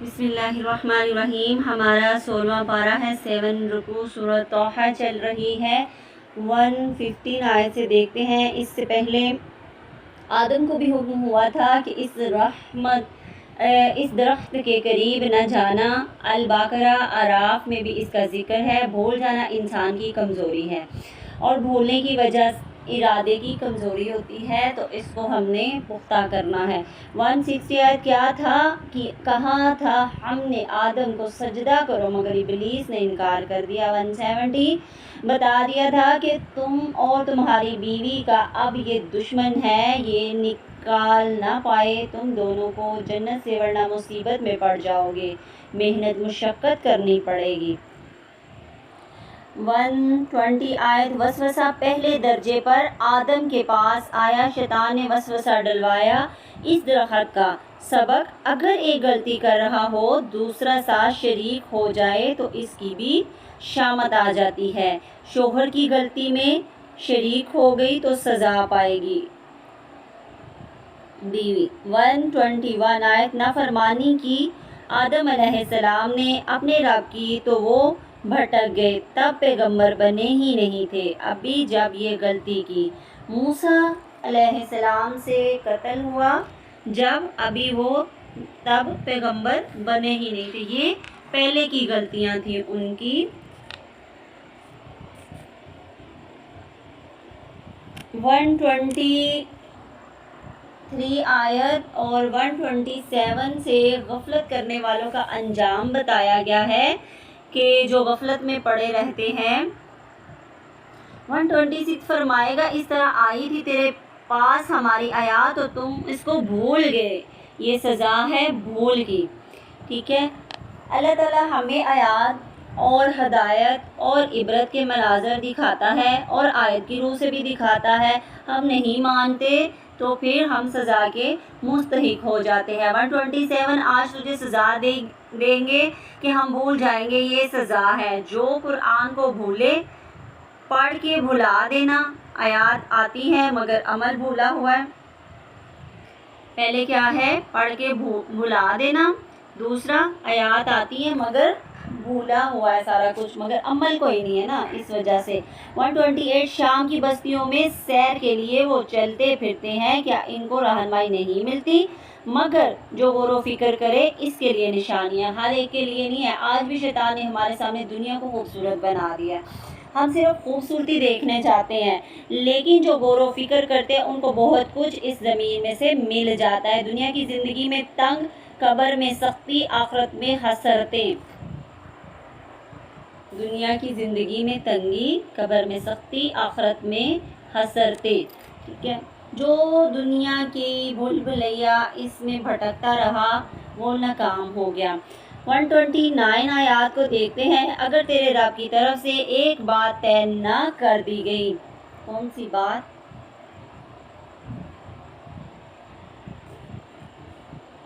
بسم اللہ الرحمن الرحیم۔ ہمارا 16واں پارہ ہے، 7 رکوع سورۃ طٰہٰ چل رہی ہے۔ 115 آیت سے دیکھتے ہیں۔ اس سے پہلے آدم کو بھی حکم ہوا تھا کہ اس درخت کے قریب نہ جانا۔ البقرہ اعراف میں بھی اس کا ذکر ہے۔ بھول جانا انسان کی کمزوری ہے، اور بھولنے کی وجہ ارادے کی کمزوری ہوتی ہے، تو اس کو ہم نے پختہ کرنا ہے۔ 160 آیت کیا تھا کہ کہا تھا ہم نے آدم کو سجدہ کرو، مگر ابلیس نے انکار کر دیا۔ 170 بتا دیا تھا کہ تم اور تمہاری بیوی کا اب یہ دشمن ہے، یہ نکال نہ پائے تم دونوں کو جنت سے، ورنہ مصیبت میں پڑ جاؤ گے، محنت مشقت کرنی پڑے گی۔ 120 آیت وسوسہ پہلے درجے پر آدم کے پاس آیا، شیطان نے وسوسہ ڈلوایا اس درخت کا۔ سبق: اگر ایک غلطی کر رہا ہو، دوسرا ساتھ شریک ہو جائے تو اس کی بھی شامت آ جاتی ہے۔ شوہر کی غلطی میں شریک ہو گئی تو سزا پائے گی بیوی۔ 121 آیت نافرمانی کی آدم علیہ السلام نے اپنے رب کی تو وہ بھٹک گئے، تب پیغمبر بنے ہی نہیں تھے ابھی جب یہ غلطی کی۔ موسیٰ علیہ السلام سے قتل ہوا جب ابھی وہ تب پیغمبر بنے ہی نہیں تھے، یہ پہلے کی غلطیاں تھیں ان کی۔ 123 آیت اور 127 سے غفلت کرنے والوں کا انجام بتایا گیا ہے کہ جو غفلت میں پڑے رہتے ہیں۔ 126 فرمائے گا اس طرح آئی تھی تیرے پاس ہماری آیات تو تم اس کو بھول گئے، یہ سزا ہے بھول کی۔ ٹھیک ہے، اللہ تعالیٰ ہمیں آیات اور ہدایت اور عبرت کے مناظر دکھاتا ہے، اور آیت کی روح سے بھی دکھاتا ہے۔ ہم نہیں مانتے تو پھر ہم سزا کے مستحق ہو جاتے ہیں۔ 127 آج تجھے سزا دیں گے کہ ہم بھول جائیں گے، یہ سزا ہے۔ جو قرآن کو بھولے، پڑھ کے بھلا دینا۔ آیات آتی ہے مگر عمل بھولا ہوا ہے۔ پہلے کیا ہے؟ پڑھ کے بھلا دینا۔ دوسرا، آیات آتی ہے مگر بھولا ہوا ہے سارا کچھ، مگر عمل کوئی نہیں ہے نا، اس وجہ سے۔ 128 شام کی بستیوں میں سیر کے لیے وہ چلتے پھرتے ہیں، کیا ان کو رہنمائی نہیں ملتی؟ مگر جو غور و فکر کرے اس کے لیے نشانیاں، ہر ایک کے لیے نہیں ہے۔ آج بھی شیطان نے ہمارے سامنے دنیا کو خوبصورت بنا دیا، ہم صرف خوبصورتی دیکھنے چاہتے ہیں، لیکن جو غور و فکر کرتے ہیں ان کو بہت کچھ اس زمین میں سے مل جاتا ہے۔ دنیا کی زندگی میں تنگ، قبر میں سختی، آخرت میں حسرتیں۔ دنیا کی زندگی میں تنگی، قبر میں سختی، آخرت میں حسرتیں۔ ٹھیک ہے، جو دنیا کی بھول بھلیا اس میں بھٹکتا رہا وہ ناکام ہو گیا۔ 129 آیات کو دیکھتے ہیں۔ اگر تیرے رب کی طرف سے ایک بات طے نہ کر دی گئی، کون سی بات؟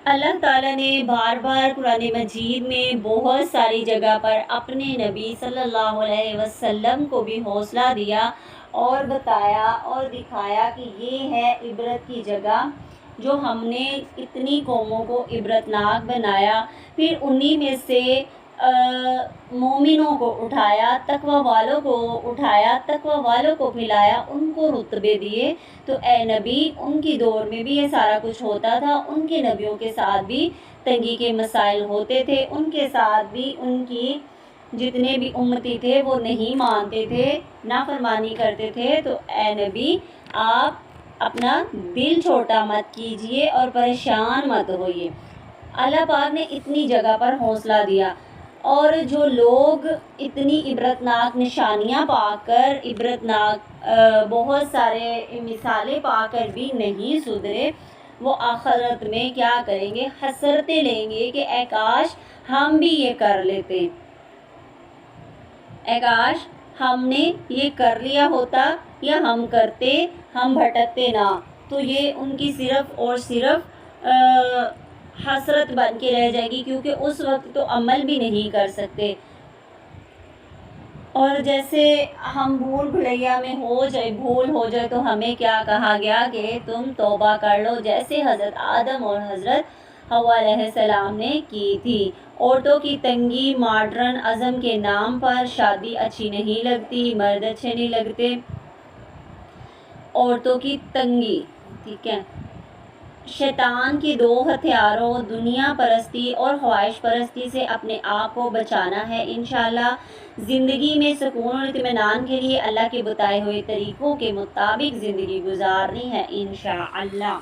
اللہ تعالیٰ نے بار بار قرآن مجید میں بہت ساری جگہ پر اپنے نبی صلی اللہ علیہ وسلم کو بھی حوصلہ دیا اور بتایا اور دکھایا کہ یہ ہے عبرت کی جگہ، جو ہم نے اتنی قوموں کو عبرتناک بنایا، پھر انہی میں سے مومنوں کو اٹھایا، تقوی والوں کو اٹھایا، تقوی والوں کو پھلایا، ان کو رتبے دیے۔ تو اے نبی، ان کی دور میں بھی یہ سارا کچھ ہوتا تھا، ان کے نبیوں کے ساتھ بھی تنگی کے مسائل ہوتے تھے، ان کے ساتھ بھی ان کی جتنے بھی امتی تھے وہ نہیں مانتے تھے، نافرمانی کرتے تھے۔ تو اے نبی، آپ اپنا دل چھوٹا مت کیجئے اور پریشان مت ہوئیے۔ اللہ پاک نے اتنی جگہ پر حوصلہ دیا، اور جو لوگ اتنی عبرتناک نشانیاں پا کر، عبرتناک بہت سارے مثالیں پا کر بھی نہیں سدھرے، وہ آخرت میں کیا کریں گے؟ حسرتیں لیں گے کہ اے کاش ہم بھی یہ کر لیتے، اے کاش ہم نے یہ کر لیا ہوتا، یا ہم کرتے، ہم بھٹکتے نہ۔ تو یہ ان کی صرف اور صرف حسرت بن کے رہ جائے گی، کیونکہ اس وقت تو عمل بھی نہیں کر سکتے۔ اور جیسے ہم بھول بھلیا میں بھول ہو جائے تو ہمیں کیا کہا گیا کہ تم توبہ کر لو، جیسے حضرت آدم اور حضرت حوا علیہ السلام نے کی تھی۔ عورتوں کی تنگی ماڈرن ازم کے نام پر، شادی اچھی نہیں لگتی، مرد اچھے نہیں لگتے۔ عورتوں کی تنگی، ٹھیک ہے۔ شیطان کے دو ہتھیاروں دنیا پرستی اور خواہش پرستی سے اپنے آپ کو بچانا ہے انشاءاللہ۔ زندگی میں سکون اور اطمینان کے لیے اللہ کے بتائے ہوئے طریقوں کے مطابق زندگی گزارنی ہے انشاءاللہ۔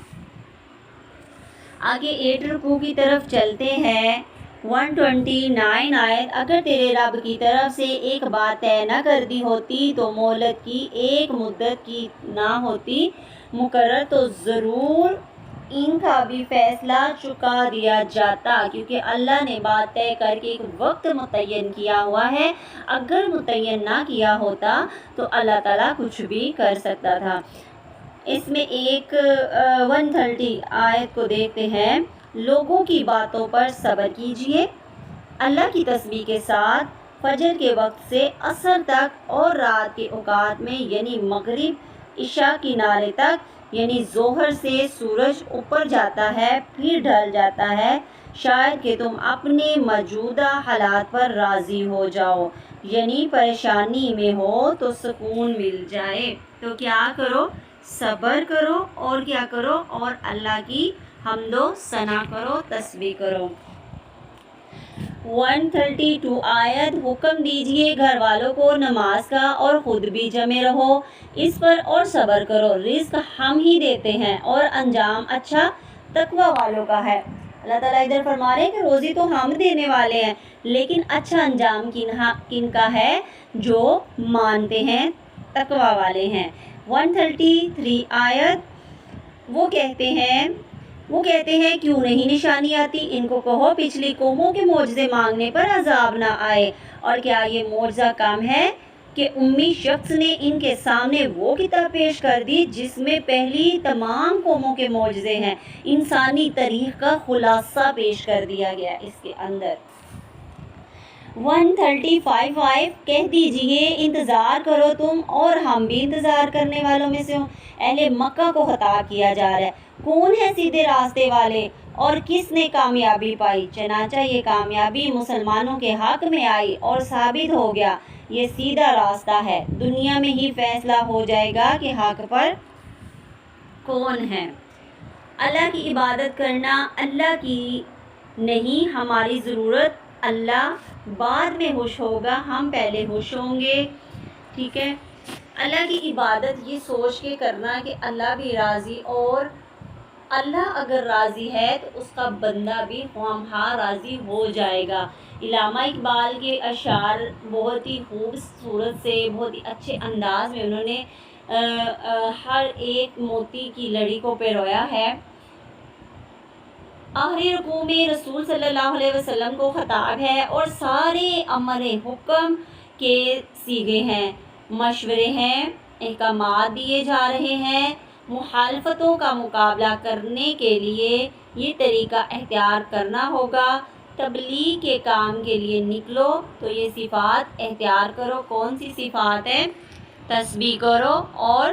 آگے 8 رکوع کی طرف چلتے ہیں۔ 129 آیت، اگر تیرے رب کی طرف سے ایک بات طے نہ کر دی ہوتی تو مہلت کی ایک مدت کی نہ ہوتی مقرر تو ضرور ان کا بھی فیصلہ چکا دیا جاتا، کیونکہ اللہ نے بات طے کر کے ایک وقت متعین کیا ہوا ہے۔ اگر متعین نہ کیا ہوتا تو اللہ تعالیٰ کچھ بھی کر سکتا تھا۔ اس میں ایک 130 آیت کو دیکھتے ہیں۔ لوگوں کی باتوں پر صبر کیجئے اللہ کی تسبیح کے ساتھ، فجر کے وقت سے عصر تک اور رات کے اوقات میں یعنی مغرب عشاء کنارے تک، یعنی ظہر سے سورج اوپر جاتا ہے پھر ڈھل جاتا ہے، شاید کہ تم اپنے موجودہ حالات پر راضی ہو جاؤ، یعنی پریشانی میں ہو تو سکون مل جائے تو کیا کرو؟ صبر کرو، اور کیا کرو؟ اور اللہ کی حمد و ثنا کرو، تسبیح کرو۔ 132 آیت، حکم دیجئے گھر والوں کو نماز کا اور خود بھی جمے رہو، اس پر اور صبر کرو، رزق ہم ہی دیتے ہیں اور انجام اچھا تقوی والوں کا ہے۔ اللہ تعالیٰ ادھر فرما رہے ہیں کہ روزی تو ہم دینے والے ہیں، لیکن اچھا انجام کن کا ہے؟ جو مانتے ہیں، تقوی والے ہیں۔ 133 آیت، وہ کہتے ہیں کیوں نہیں نشانی آتی؟ ان کو کہو پچھلی قوموں کے معجزے مانگنے پر عذاب نہ آئے، اور کیا یہ معجزہ کم ہے کہ امی شخص نے ان کے سامنے وہ کتاب پیش کر دی جس میں پہلی تمام قوموں کے معجزے ہیں، انسانی تاریخ کا خلاصہ پیش کر دیا گیا اس کے اندر۔ 135 کہہ دیجئے انتظار کرو تم اور ہم بھی انتظار کرنے والوں میں سے ہوں۔ اہل مکہ کو خطاب کیا جا رہا ہے، کون ہے سیدھے راستے والے اور کس نے کامیابی پائی؟ چنانچہ یہ کامیابی مسلمانوں کے حق میں آئی اور ثابت ہو گیا یہ سیدھا راستہ ہے۔ دنیا میں ہی فیصلہ ہو جائے گا کہ حق پر کون ہے۔ اللہ کی عبادت کرنا اللہ کی نہیں ہماری ضرورت، اللہ بعد میں خوش ہوگا، ہم پہلے خوش ہوں گے، ٹھیک ہے۔ اللہ کی عبادت یہ سوچ کے کرنا کہ اللہ بھی راضی، اور اللہ اگر راضی ہے تو اس کا بندہ بھی خواہاں راضی ہو جائے گا۔ علامہ اقبال کے اشعار بہت ہی خوبصورت سے، بہت ہی اچھے انداز میں انہوں نے ہر ایک موتی کی لڑی کو پیرویا ہے۔ آخری رکوع میں رسول صلی اللہ علیہ وسلم کو خطاب ہے اور سارے امر حکم کے صیغے ہیں، مشورے ہیں، احکامات دیے جا رہے ہیں۔ مخالفتوں کا مقابلہ کرنے کے لیے یہ طریقہ اختیار کرنا ہوگا۔ تبلیغ کے کام کے لیے نکلو تو یہ صفات اختیار کرو۔ کون سی صفات ہیں؟ تسبیح کرو اور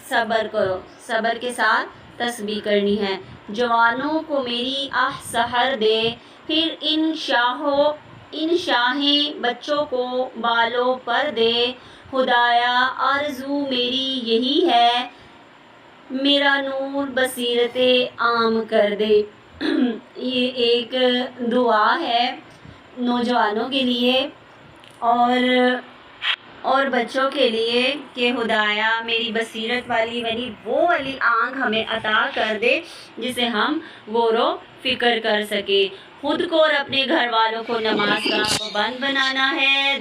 صبر کرو، صبر کے ساتھ تسبیح کرنی ہے۔ جوانوں کو میری آہ سحر دے، پھر ان شاہیں بچوں کو بالوں پر دے، خدایا آرزو میری یہی ہے، میرا نور بصیرت عام کر دے۔ یہ ایک دعا ہے نوجوانوں کے لیے اور بچوں کے لیے کہ خدایا میری بصیرت والی وہ والی آنکھ ہمیں عطا کر دے جسے ہم غور و فکر کر سکیں۔ خود کو اور اپنے گھر والوں کو نماز کا پابند بنانا ہے۔